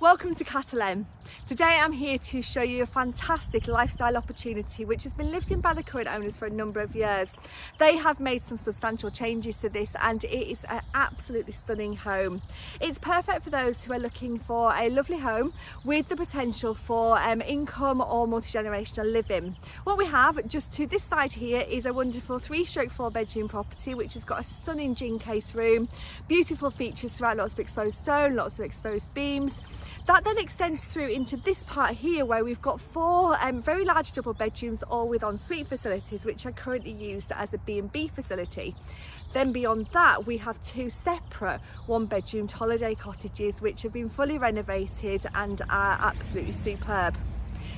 Welcome to Catterlen. Today I'm here to show you a fantastic lifestyle opportunity which has been lived in by the current owners for a number of years. They have made some substantial changes to this and it is an absolutely stunning home. It's perfect for those who are looking for a lovely home with the potential for income or multi-generational living. What we have just to this side here is a wonderful 3/4 bedroom property which has got a stunning gin case room, beautiful features throughout, lots of exposed stone, lots of exposed beams. That then extends through into this part here where we've got 4 very large double bedrooms, all with ensuite facilities which are currently used as a B&B facility. Then beyond that we have 2 separate 1-bedroom holiday cottages which have been fully renovated and are absolutely superb.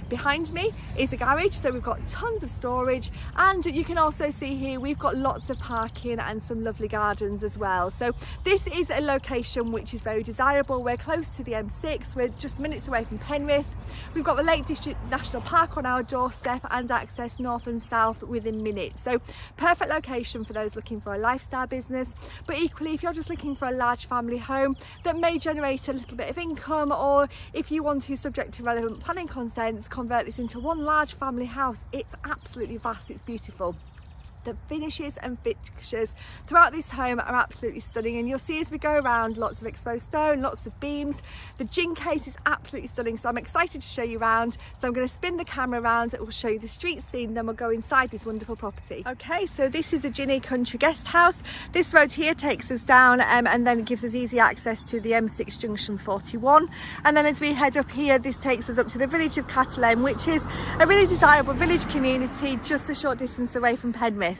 Behind me is a garage, so we've got tons of storage, and you can also see here we've got lots of parking and some lovely gardens as well. So this is a location which is very desirable. We're close to the M6, we're just minutes away from Penrith. We've got the Lake District National Park on our doorstep and access north and south within minutes. So perfect location for those looking for a lifestyle business, but equally if you're just looking for a large family home that may generate a little bit of income, or if you want to, subject to relevant planning consents, convert this into one large family house. It's absolutely vast, it's beautiful. The finishes and fixtures throughout this home are absolutely stunning, and you'll see as we go around lots of exposed stone, lots of beams. The gin case is absolutely stunning, so I'm excited to show you around. So I'm going to spin the camera around, it will show you the street scene, then we'll go inside this wonderful property. Okay, so this is a Ginney country guest house. This road here takes us down and then it gives us easy access to the M6 junction 41, and then as we head up here this takes us up to the village of Catterlen, which is a really desirable village community just a short distance away from Penrith.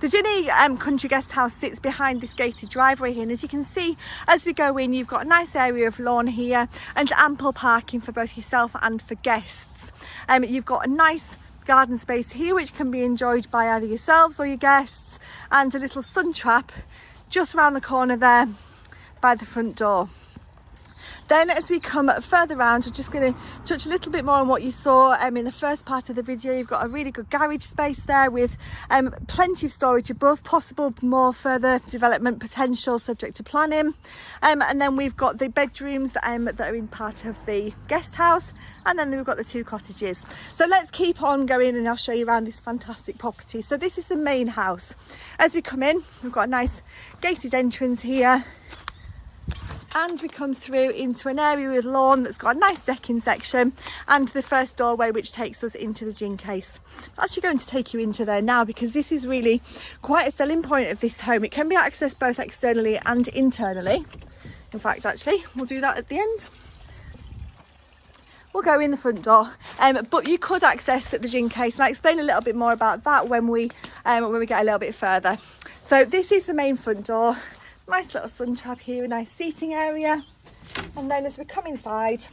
The Ginney country guest house sits behind this gated driveway here, and as you can see as we go in, you've got a nice area of lawn here and ample parking for both yourself and for guests. You've got a nice garden space here which can be enjoyed by either yourselves or your guests, and a little sun trap just around the corner there by the front door. Then as we come further around, I'm just going to touch a little bit more on what you saw in the first part of the video. You've got a really good garage space there with plenty of storage above, possible more further development potential subject to planning. And then we've got the bedrooms that are in part of the guest house, and then we've got the 2 cottages. So let's keep on going and I'll show you around this fantastic property. So this is the main house. As we come in, we've got a nice gated entrance here, and we come through into an area with lawn that's got a nice decking section and the first doorway which takes us into the gin case. I'm actually going to take you into there now because this is really quite a selling point of this home. It can be accessed both externally and internally. In fact, actually we'll do that at the end. We'll go in the front door, but you could access the gin case, and I'll explain a little bit more about that when we get a little bit further. So this is the main front door. Nice little sun trap here, a nice seating area, and then as we come inside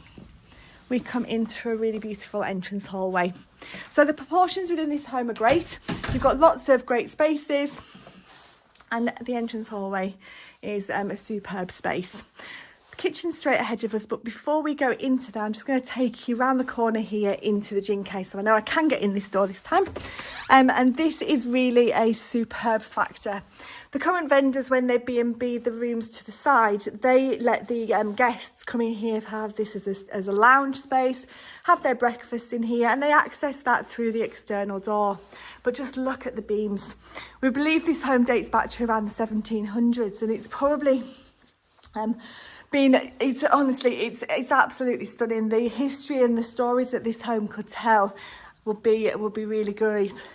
we come into a really beautiful entrance hallway. So the proportions within this home are great. You've got lots of great spaces, and the entrance hallway is a superb space. The kitchen's straight ahead of us, but before we go into that I'm just going to take you around the corner here into the gin case. So I know I can get in this door this time, and this is really a superb factor. The current vendors, when they B&B the rooms to the side, they let the guests come in here, have this as a lounge space, have their breakfast in here, and they access that through the external door. But just look at the beams. We believe this home dates back to around the 1700s, and it's probably it's absolutely stunning. The history and the stories that this home could tell would be really great.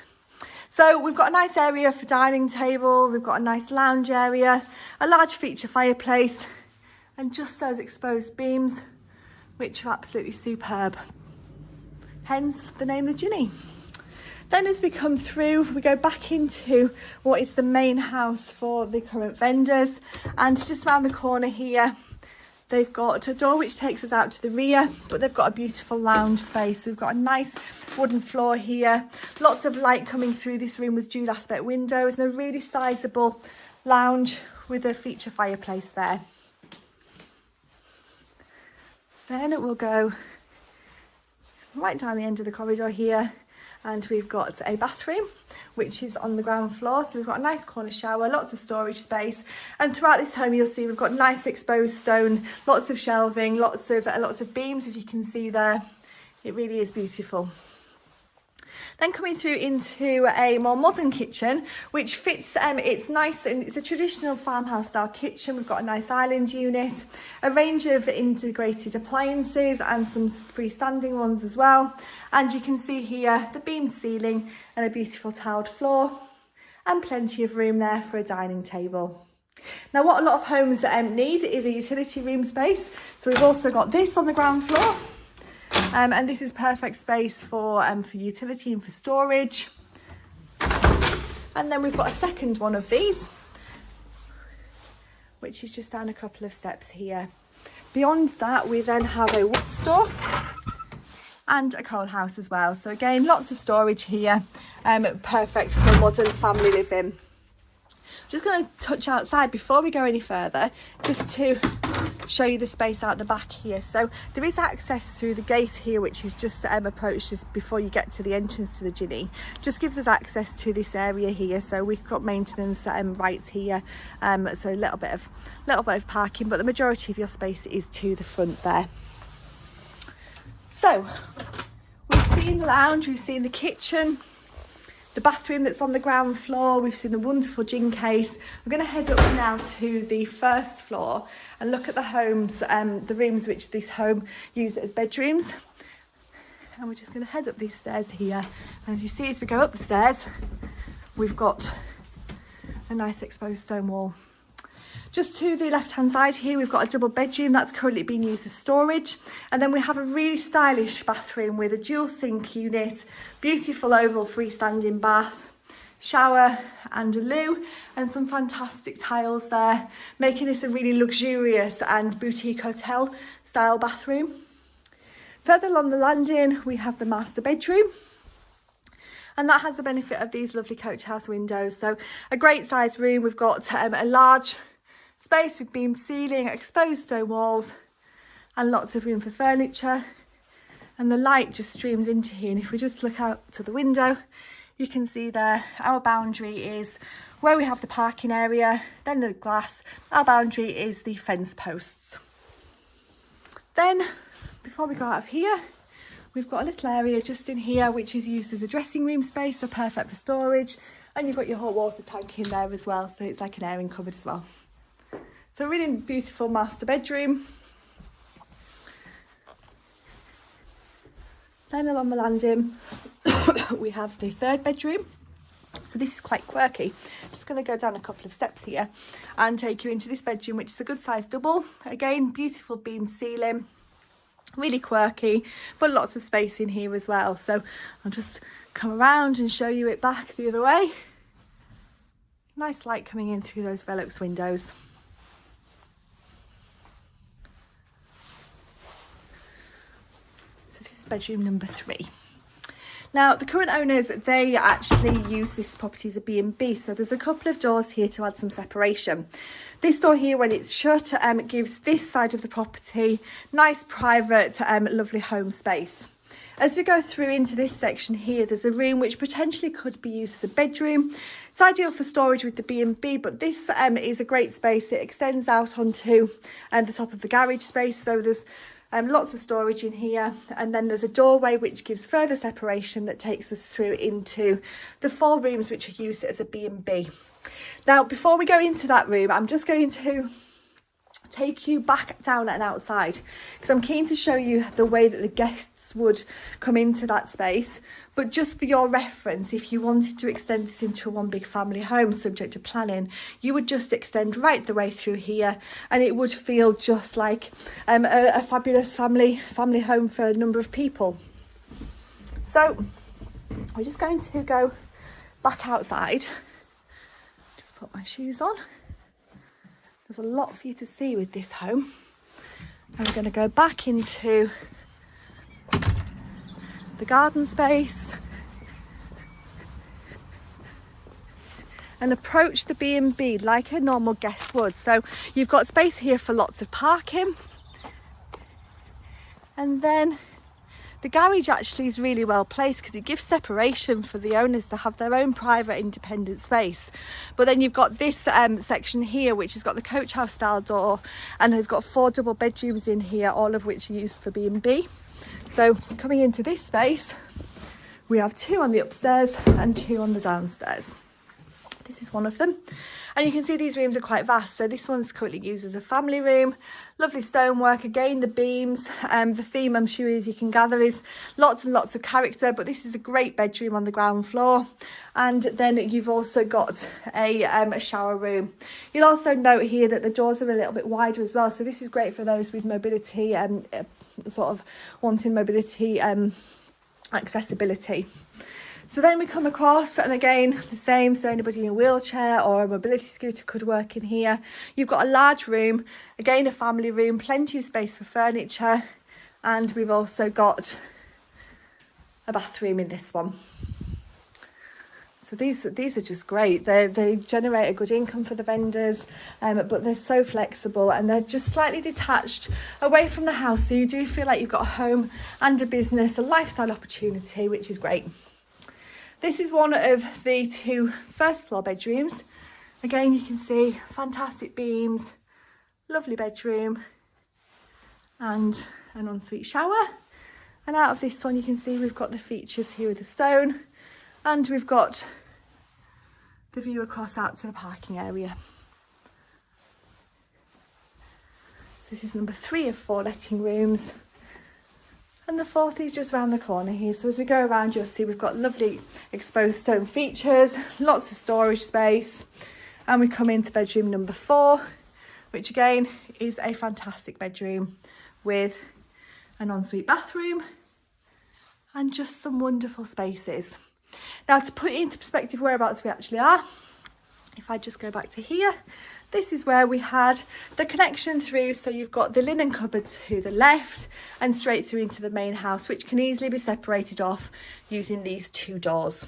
So we've got a nice area for dining table, we've got a nice lounge area, a large feature fireplace, and just those exposed beams, which are absolutely superb. Hence the name of Ginney. Then as we come through, we go back into what is the main house for the current vendors, and just around the corner here, they've got a door which takes us out to the rear, but they've got a beautiful lounge space. We've got a nice wooden floor here, lots of light coming through this room with dual aspect windows, and a really sizable lounge with a feature fireplace there. Then it will go right down the end of the corridor here, and we've got a bathroom which is on the ground floor. So we've got a nice corner shower, lots of storage space, and throughout this home you'll see we've got nice exposed stone, lots of shelving, lots of beams, as you can see there. It really is beautiful. Then coming through into a more modern kitchen, which fits, it's nice, and it's a traditional farmhouse style kitchen. We've got a nice island unit, a range of integrated appliances and some freestanding ones as well. And you can see here the beamed ceiling and a beautiful tiled floor, and plenty of room there for a dining table. Now, what a lot of homes need is a utility room space. So we've also got this on the ground floor. And this is perfect space for utility and for storage. And then we've got a second one of these, which is just down a couple of steps here. Beyond that, we then have a wood store and a coal house as well. So again, lots of storage here, perfect for modern family living. I'm just going to touch outside before we go any further, just to show you the space out the back here. So there is access through the gate here, which is just approached just before you get to the entrance to the Ginney. Just gives us access to this area here. So we've got maintenance rights here, so a little bit of parking, but the majority of your space is to the front there. So we've seen the lounge, we've seen the kitchen, the bathroom that's on the ground floor, we've seen the wonderful gin case. We're going to head up now to the first floor and look at the homes, the rooms which this home uses as bedrooms. And we're just going to head up these stairs here. And as you see, as we go up the stairs, we've got a nice exposed stone wall. Just to the left-hand side here, we've got a double bedroom that's currently being used as storage. And then we have a really stylish bathroom with a dual sink unit, beautiful oval freestanding bath, shower and a loo, and some fantastic tiles there, making this a really luxurious and boutique hotel style bathroom. Further along the landing, we have the master bedroom. And that has the benefit of these lovely coach house windows. So a great size room. We've got a large space with beamed ceiling, exposed stone walls, and lots of room for furniture. And the light just streams into here. And if we just look out to the window, you can see there our boundary is where we have the parking area, then the glass. Our boundary is the fence posts. Then, before we go out of here, we've got a little area just in here which is used as a dressing room space, so perfect for storage. And you've got your hot water tank in there as well, so it's like an airing cupboard as well. So a really beautiful master bedroom. Then along the landing, we have the third bedroom. So this is quite quirky. I'm just going to go down a couple of steps here and take you into this bedroom, which is a good size double. Again, beautiful beamed ceiling, really quirky, but lots of space in here as well. So I'll just come around and show you it back the other way. Nice light coming in through those Velux windows. So this is bedroom number 3. Now, the current owners, they actually use this property as a B&B, so there's a couple of doors here to add some separation. This door here, when it's shut, gives this side of the property nice, private, lovely home space. As we go through into this section here, there's a room which potentially could be used as a bedroom. It's ideal for storage with the B&B, but this is a great space. It extends out onto the top of the garage space, so there's lots of storage in here, and then there's a doorway which gives further separation that takes us through into the 4 rooms which are used as a B&B. Now, before we go into that room, I'm just going to take you back down and outside, because I'm keen to show you the way that the guests would come into that space. But just for your reference, if you wanted to extend this into a one big family home subject to planning, you would just extend right the way through here, and it would feel just like a fabulous family home for a number of people. So we're just going to go back outside. Just put my shoes on. There's a lot for you to see with this home. I'm going to go back into the garden space and approach the B&B like a normal guest would. So you've got space here for lots of parking, and then The garage actually is really well placed because it gives separation for the owners to have their own private independent space. But then you've got this section here which has got the coach house style door and has got 4 double bedrooms in here, all of which are used for B&B. So coming into this space, we have 2 on the upstairs and 2 on the downstairs. This is one of them. And you can see these rooms are quite vast. So this one's currently used as a family room. Lovely stonework. Again, the beams. The theme, I'm sure, as you can gather, is lots and lots of character. But this is a great bedroom on the ground floor. And then you've also got a shower room. You'll also note here that the doors are a little bit wider as well. So this is great for those with mobility and sort of wanting mobility accessibility. So then we come across, and again the same, so anybody in a wheelchair or a mobility scooter could work in here. You've got a large room, again a family room, plenty of space for furniture, and we've also got a bathroom in this one. So these are just great. They generate a good income for the vendors, but they're so flexible and they're just slightly detached away from the house, so you do feel like you've got a home and a business, a lifestyle opportunity, which is great. This is one of the 2 first floor bedrooms. Again, you can see fantastic beams, lovely bedroom and an ensuite shower. And out of this one, you can see we've got the features here with the stone, and we've got the view across out to the parking area. So this is number 3 of 4 letting rooms. And the 4th is just around the corner here. So as we go around, you'll see we've got lovely exposed stone features, lots of storage space. And we come into bedroom number 4, which again is a fantastic bedroom with an ensuite bathroom and just some wonderful spaces. Now, to put it into perspective whereabouts we actually are, if I just go back to here, this is where we had the connection through. So you've got the linen cupboard to the left and straight through into the main house, which can easily be separated off using these 2 doors.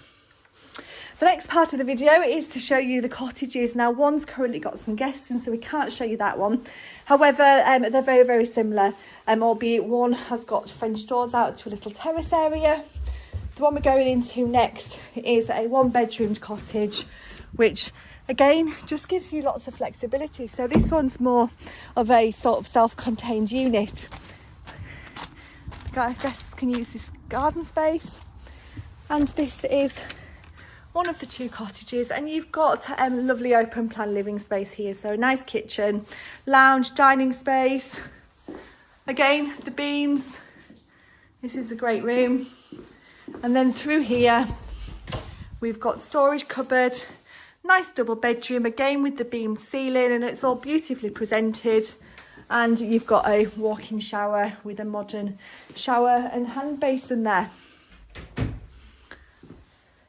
The next part of the video is to show you the cottages. Now, one's currently got some guests in, so we can't show you that one. However, they're very, very similar, albeit one has got French doors out to a little terrace area. The one we're going into next is a 1-bedroomed cottage, which again just gives you lots of flexibility. So this one's more of a sort of self-contained unit. I guess can use this garden space, and this is one of the 2 cottages, and you've got lovely open plan living space here. So a nice kitchen, lounge, dining space. Again, the beams. This is a great room. And then through here we've got storage cupboard, nice double bedroom, again with the beamed ceiling, and it's all beautifully presented. And you've got a walk-in shower with a modern shower and hand basin there.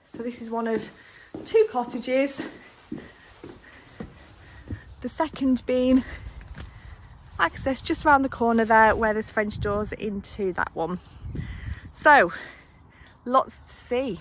So this is one of 2 cottages, the second being access just around the corner there where there's French doors into that one. So lots to see.